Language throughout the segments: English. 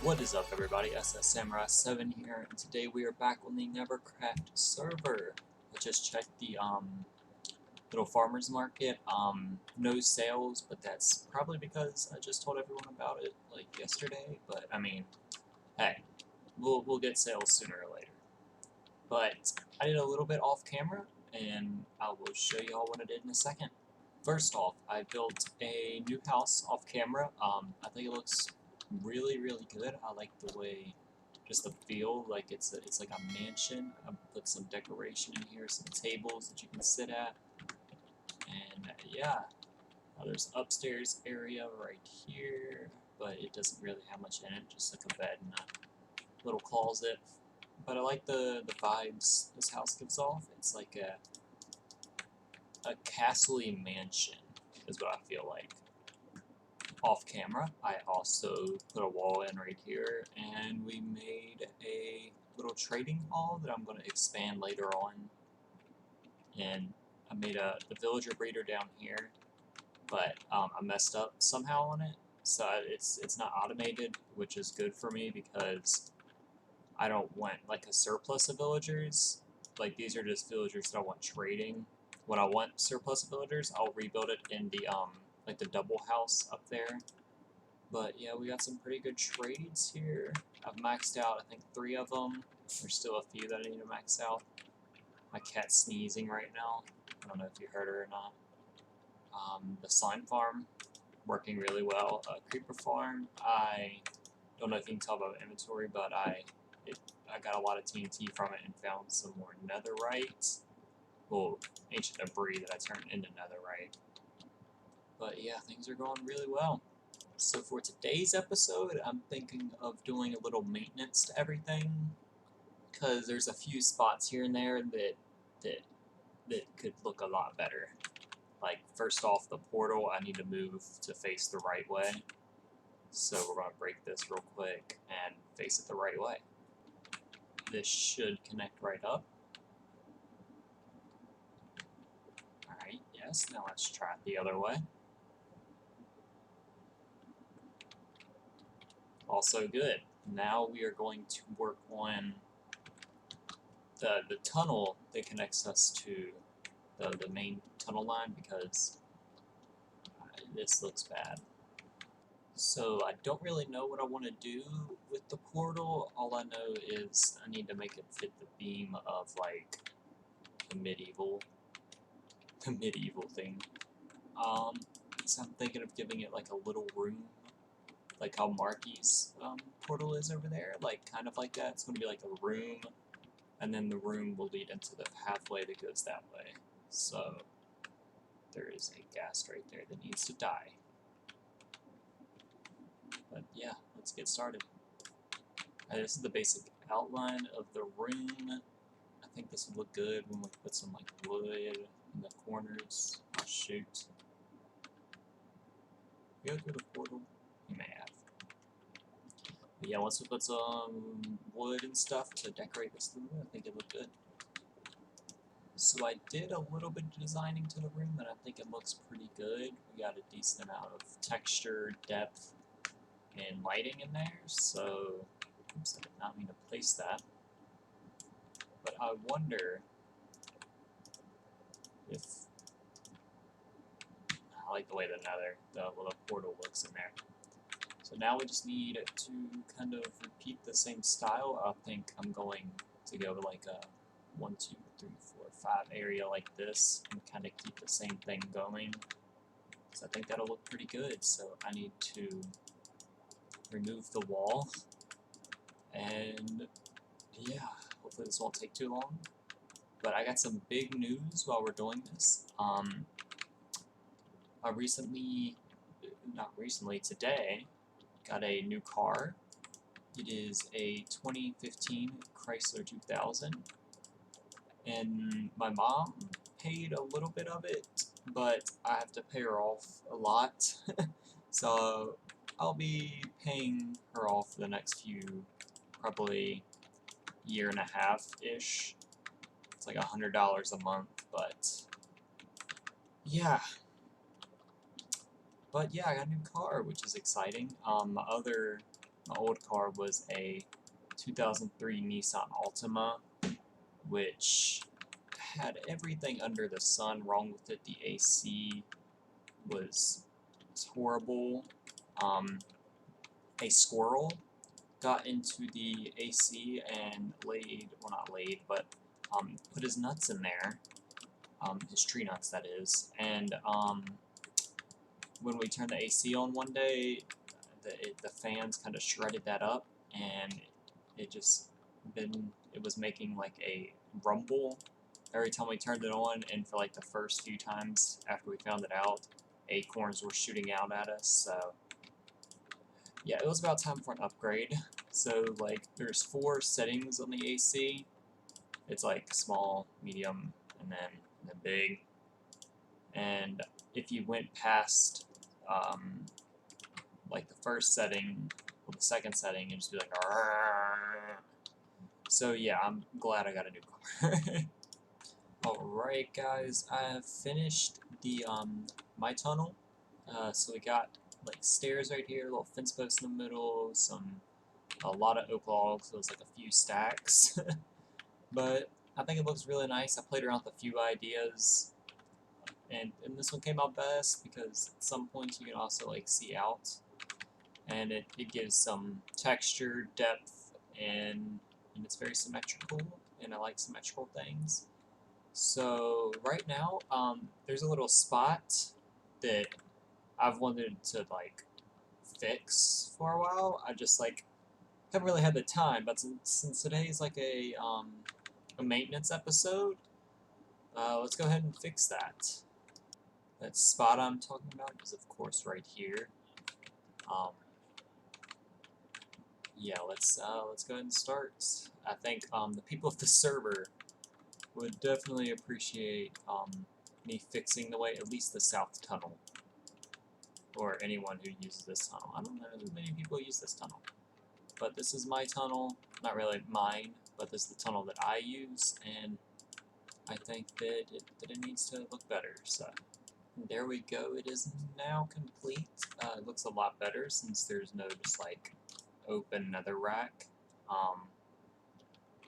What is up, everybody? Samurai7 here, and today we are back on the NeverCraft server. I just checked the little farmers market. No sales, but that's probably because I just told everyone about it like yesterday. But I mean, hey, we'll get sales sooner or later. But I did a little bit off camera, and I will show you all what I did in a second. First off, I built a new house off camera. I think it looks really good. I like the way, just the feel, like it's like a mansion. I put some decoration in here, some tables that you can sit at, and yeah, there's an upstairs area right here, but it doesn't really have much in it, just like a bed and a little closet. But I like the vibes this house gives off. It's like a castle-y mansion is what I feel like. Off camera, I also put a wall in right here, and we made a little trading hall that I'm going to expand later on. And I made the villager breeder down here, but I messed up somehow on it, so it's not automated, which is good for me because I don't want like a surplus of villagers. Like, these are just villagers that I want trading. When I want surplus of villagers, I'll rebuild it in the like the double house up there. But yeah, we got some pretty good trades here. I've maxed out, I think, 3 of them. There's still a few that I need to max out. My cat's sneezing right now. I don't know if you heard her or not. The slime farm, working really well. Creeper farm, I don't know if you can tell by the inventory, but I got a lot of TNT from it and found some more netherite. Well, ancient debris that I turned into netherite. But yeah, things are going really well. So for today's episode, I'm thinking of doing a little maintenance to everything, because there's a few spots here and there that could look a lot better. Like, first off, the portal I need to move to face the right way. So we're going to break this real quick and face it the right way. This should connect right up. Alright, yes, now let's try it the other way. Also good. Now we are going to work on the tunnel that connects us to the main tunnel line, because this looks bad. So I don't really know what I want to do with the portal. All I know is I need to make it fit the beam of like the medieval thing. So I'm thinking of giving it like a little room, like how Marky's portal is over there, like kind of like that. It's going to be like a room, and then the room will lead into the pathway that goes that way. So there is a ghast right there that needs to die. But yeah, let's get started. This is the basic outline of the room. I think this would look good when we put some like wood in the corners. Oh, shoot. You go through the portal? You may have. But yeah, once we put some wood and stuff to decorate this room, I think it looked good. So I did a little bit of designing to the room, and I think it looks pretty good. We got a decent amount of texture, depth, and lighting in there, so oops, I did not mean to place that. But I wonder if I like the way the little portal looks in there. So now we just need to kind of repeat the same style. I think I'm going to go to like a 1, 2, 3, 4, 5 area like this and kind of keep the same thing going. So I think that'll look pretty good. So I need to remove the wall, and yeah, hopefully this won't take too long. But I got some big news while we're doing this. Today, got a new car. It is a 2015 Chrysler 2000, and my mom paid a little bit of it, but I have to pay her off a lot. So I'll be paying her off for the next few, probably year and a half-ish. It's like $100 a month, but yeah. But yeah, I got a new car, which is exciting. My other My old car was a 2003 Nissan Altima, which had everything under the sun wrong with it. The AC was horrible. A squirrel got into the AC and laid, well not laid, but put his nuts in there, his tree nuts that is, and when we turned the AC on one day, the fans kind of shredded that up, and it was making like a rumble every time we turned it on, and for like the first few times after we found it out, acorns were shooting out at us, so yeah, it was about time for an upgrade. So like there's 4 settings on the AC. It's like small, medium, and then big. And if you went past like the first setting or the second setting, it'd just be like "Arrgh." So yeah, I'm glad I got a new car. Alright guys, I have finished the my tunnel. So we got like stairs right here, a little fence post in the middle, a lot of oak logs, so it's like a few stacks. But I think it looks really nice. I played around with a few ideas, and this one came out best because at some points you can also like see out, and it gives some texture, depth, and it's very symmetrical, and I like symmetrical things. So right now, there's a little spot that I've wanted to like fix for a while. I just like haven't really had the time, but since today's like a maintenance episode, let's go ahead and fix that. That spot I'm talking about is of course right here. Yeah, let's go ahead and start. I think the people of the server would definitely appreciate me fixing the way, at least the south tunnel, or anyone who uses this tunnel. I don't know that many people use this tunnel, but this is my tunnel. Not really mine, but this is the tunnel that I use, and I think that it needs to look better. So there we go. It is now complete. It looks a lot better since there's no just like open nether rack.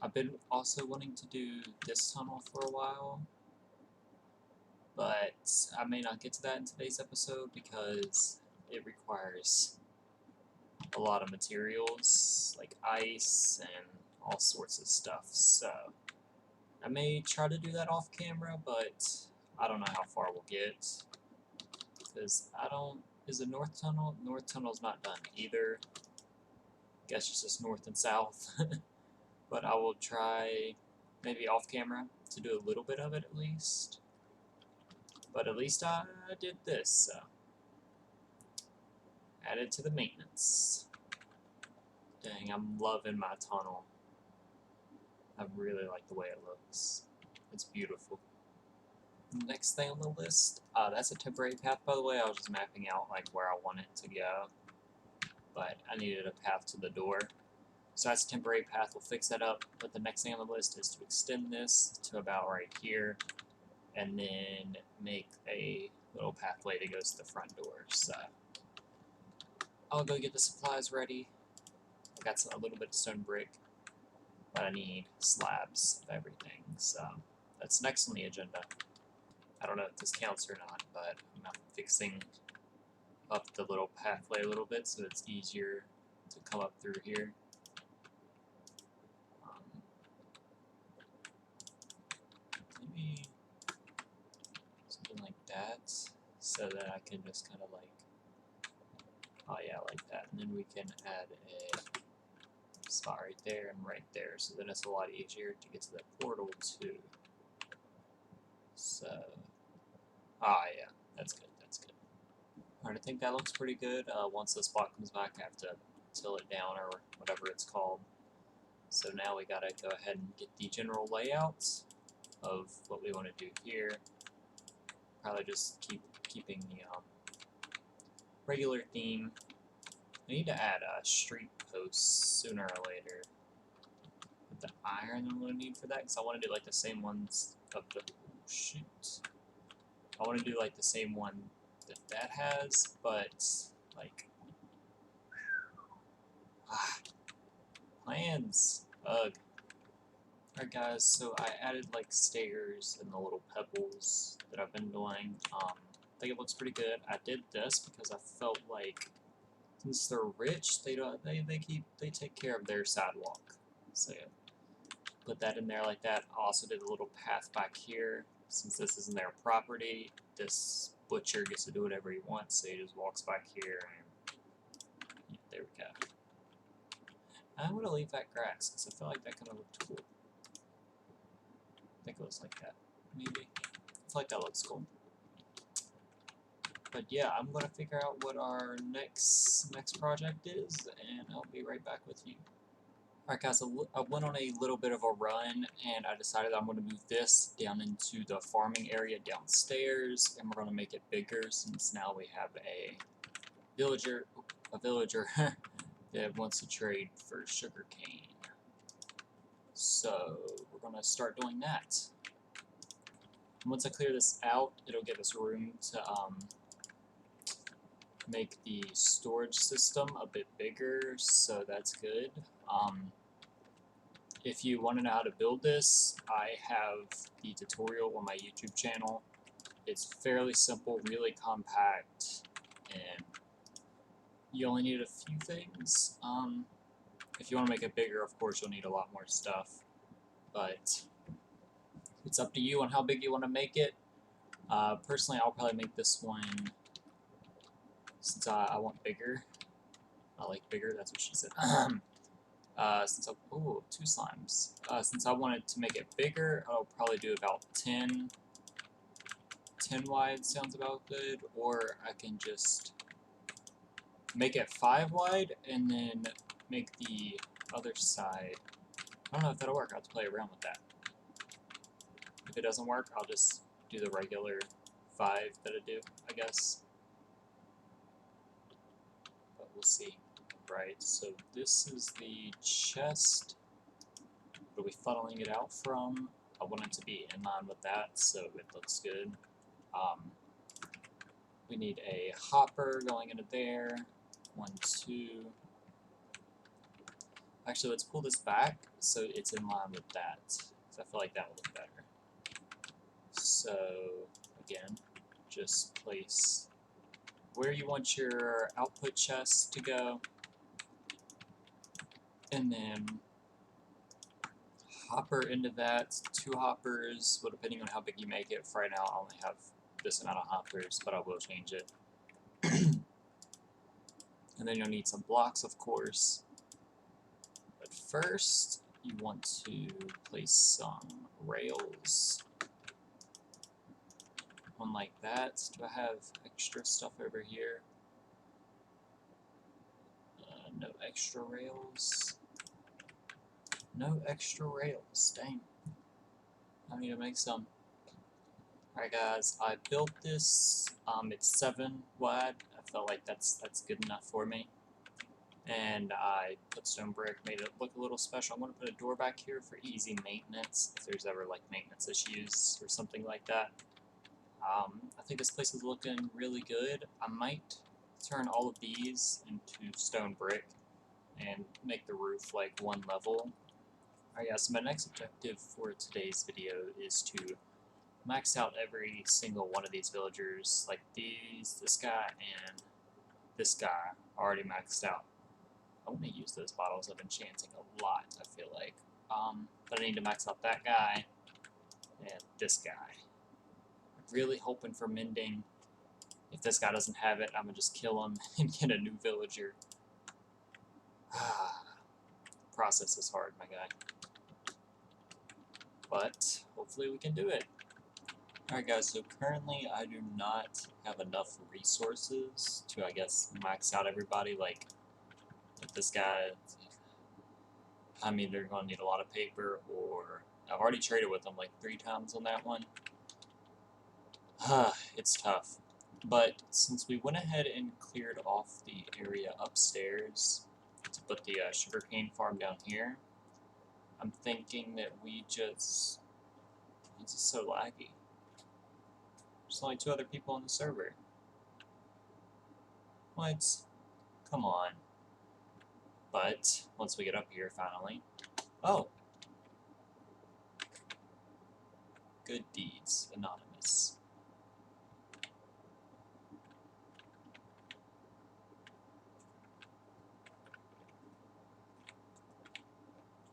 I've been also wanting to do this tunnel for a while, but I may not get to that in today's episode because it requires a lot of materials like ice and all sorts of stuff. So I may try to do that off camera, but I don't know how far we'll get because is it North Tunnel? North Tunnel's not done either. Guess it's just north and south. But I will try, maybe off camera, to do a little bit of it at least. But at least I did this, so. Added to the maintenance. Dang, I'm loving my tunnel. I really like the way it looks. It's beautiful. Next thing on the list, that's a temporary path, by the way. I was just mapping out like where I want it to go. But I needed a path to the door. So that's a temporary path, we'll fix that up. But the next thing on the list is to extend this to about right here, and then make a little pathway that goes to the front door. So I'll go get the supplies ready. I got a little bit of stone brick, but I need slabs of everything. So that's next on the agenda. I don't know if this counts or not, but I'm fixing up the little pathway a little bit so it's easier to come up through here. Maybe something like that, so that I can just kind of like, oh yeah, like that, and then we can add a spot right there and right there, so then it's a lot easier to get to the portal too. So, yeah, that's good, that's good. Alright, I think that looks pretty good. Once the spot comes back, I have to till it down or whatever it's called. So now we gotta go ahead and get the general layout of what we want to do here. Probably just keeping the regular theme. I need to add street posts sooner or later. With the iron I'm going to need for that, because I want to do like the same ones of the... Oh, shoot. I want to do like the same one that has, but like... Ah, plans. Ugh. Alright guys, so I added like stairs and the little pebbles that I've been doing. I think it looks pretty good. I did this because I felt like since they're rich, they take care of their sidewalk. So yeah, put that in there like that. I also did a little path back here. Since this isn't their property, this butcher gets to do whatever he wants, so he just walks back here and yeah, there we go. I'm gonna leave that grass because I feel like that kind of looked cool. I think it was like that, maybe. I feel like that looks cool. But yeah, I'm gonna figure out what our next project is, and I'll be right back with you. Alright guys, I went on a little bit of a run, and I decided I'm going to move this down into the farming area downstairs, and we're going to make it bigger since now we have a villager that wants to trade for sugarcane. So we're going to start doing that. And once I clear this out, it'll give us room to make the storage system a bit bigger, so that's good. If you want to know how to build this, I have the tutorial on my YouTube channel. It's fairly simple, really compact, and you only need a few things. If you want to make it bigger, of course, you'll need a lot more stuff, but it's up to you on how big you want to make it. Personally, I'll probably make this one, since I want bigger. I like bigger, that's what she said. Ooh, 2 slimes. Since I wanted to make it bigger, I'll probably do about 10 wide sounds about good, or I can just make it 5 wide and then make the other side. I don't know if that'll work. I'll have to play around with that. If it doesn't work, I'll just do the regular 5 that I do, I guess. But we'll see. Right, so this is the chest. What are we funneling it out from? I want it to be in line with that, so it looks good. We need a hopper going into there. 1, 2. Actually, let's pull this back so it's in line with that. So I feel like that will look better. So, again, just place where you want your output chest to go. And then hopper into that. 2 hoppers, well, depending on how big you make it. For right now, I only have this amount of hoppers, but I will change it. And then you'll need some blocks, of course. But first, you want to place some rails. One like that. Do I have extra stuff over here? No extra rails. No extra rails. Dang. I need to make some. Alright guys, I built this. It's 7 wide. I felt like that's good enough for me. And I put stone brick, made it look a little special. I'm going to put a door back here for easy maintenance, if there's ever like maintenance issues or something like that. I think this place is looking really good. I might turn all of these into stone brick and make the roof like 1 level. Alright, yeah, so my next objective for today's video is to max out every single one of these villagers. Like this guy and this guy already maxed out. I want to use those bottles of enchanting a lot, I feel like. But I need to max out that guy and this guy. I'm really hoping for mending. If this guy doesn't have it, I'm going to just kill him and get a new villager. Process is hard, my guy. But hopefully we can do it. Alright guys, so currently I do not have enough resources to, I guess, max out everybody. Like this guy, I'm either going to need a lot of paper, or I've already traded with him like 3 times on that one. It's tough. But since we went ahead and cleared off the area upstairs to put the sugarcane farm down here, I'm thinking that we just... It's just so laggy. There's only 2 other people on the server. What? Come on. But once we get up here, finally, oh, good deeds, anonymous.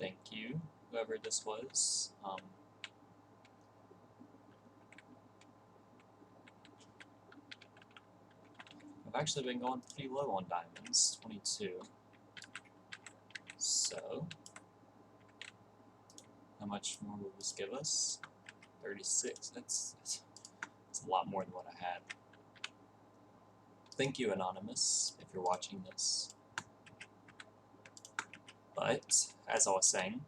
Thank you, whoever this was. I've actually been going pretty low on diamonds, 22. So, how much more will this give us? 36. That's a lot more than what I had. Thank you, Anonymous, if you're watching this. But, as I was saying,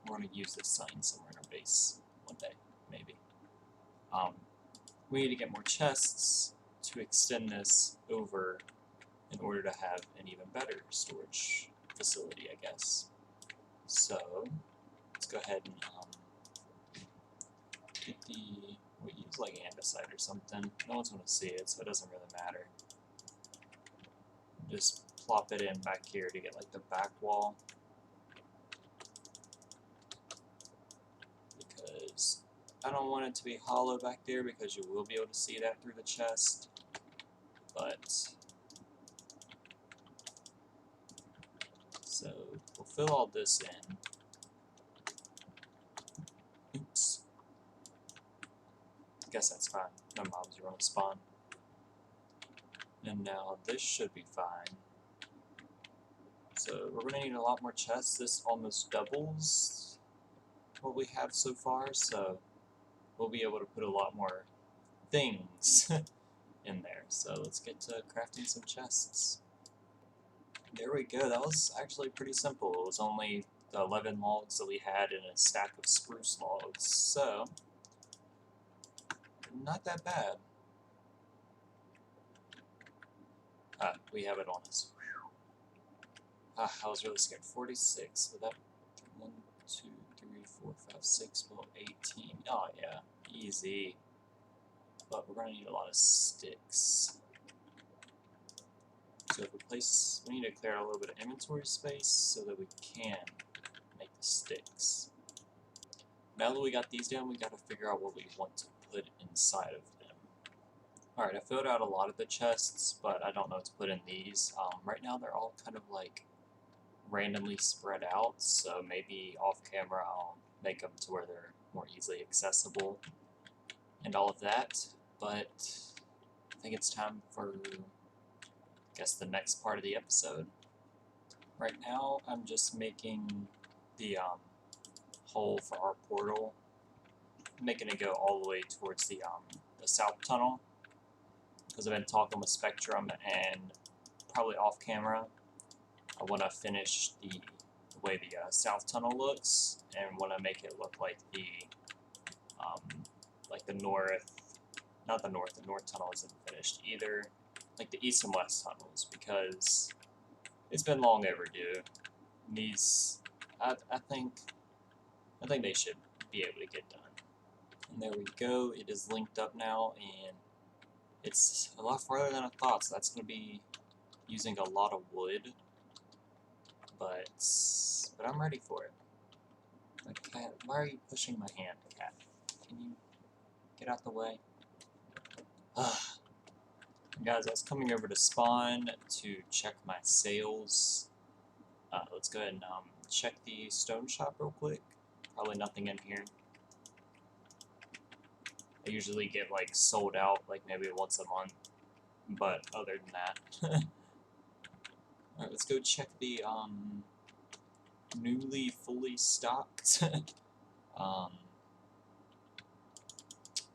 we're going to use this sign somewhere in our base one day, maybe. We need to get more chests to extend this over in order to have an even better storage facility, I guess. So, let's go ahead and get the, we use like andesite or something. No one's going to see it, so it doesn't really matter. Just plop it in back here to get like the back wall. Because I don't want it to be hollow back there because you will be able to see that through the chest. But, so we'll fill all this in. Oops. Guess that's fine. No mobs are on spawn. And now this should be fine. So we're going to need a lot more chests. This almost doubles what we have so far, so we'll be able to put a lot more things in there. So let's get to crafting some chests. There we go. That was actually pretty simple. It was only the 11 logs that we had in a stack of spruce logs, so not that bad. We have it on us. I was really scared. 46. So that 1, 2, 3, 4, 5, 6, well, 18. Oh yeah, easy. But we're gonna need a lot of sticks. So if we need to clear out a little bit of inventory space so that we can make the sticks. Now that we got these down, we got to figure out what we want to put inside of them. Alright, I filled out a lot of the chests, but I don't know what to put in these. Right now they're all kind of like randomly spread out, so maybe off camera I'll make them to where they're more easily accessible and all of that. But I think it's time for, I guess, the next part of the episode. Right now I'm just making the hole for our portal, making it go all the way towards the south tunnel, because I've been talking with Spectrum, and probably off camera I want to finish the way the south tunnel looks, and want to make it look like the north, not the north tunnel isn't finished either, like the east and west tunnels, because it's been long overdue. These, I think they should be able to get done. And there we go, it is linked up now, and it's a lot farther than I thought, so that's going to be using a lot of wood, but I'm ready for it. Cat, why are you pushing my hand, cat? Can you get out the way? Guys, I was coming over to spawn to check my sales. Let's go ahead and check the stone shop real quick. Probably nothing in here. I usually get like sold out like maybe once a month, but other than that. Alright, let's go check the newly fully stocked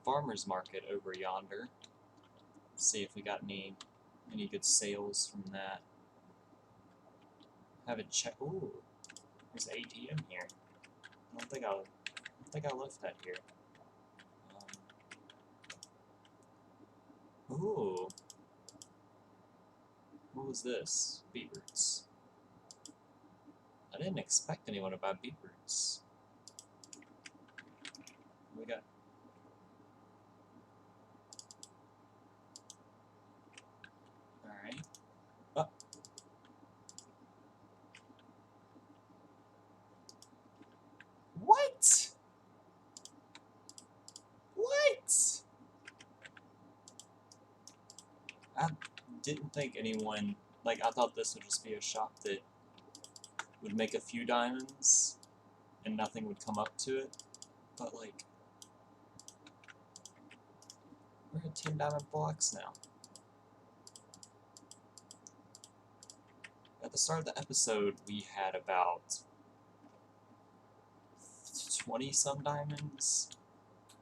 farmer's market over yonder. See if we got any good sales from that. Haven't checked. Ooh, there's an ATM here. I don't think I left that here. Ooh, what was this? Beetroots. I didn't expect anyone to buy beetroots. We got. Alright. Oh. I didn't think anyone, like, I thought this would just be a shop that would make a few diamonds and nothing would come up to it, but, like, we're at 10 diamond blocks now. At the start of the episode, we had about 20 some diamonds,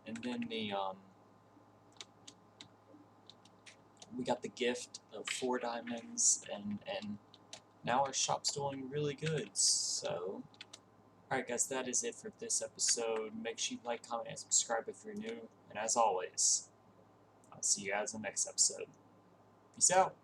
and then we got the gift of 4 diamonds, and now our shop's doing really good. So, alright guys, that is it for this episode. Make sure you like, comment, and subscribe if you're new, and as always, I'll see you guys in the next episode. Peace out!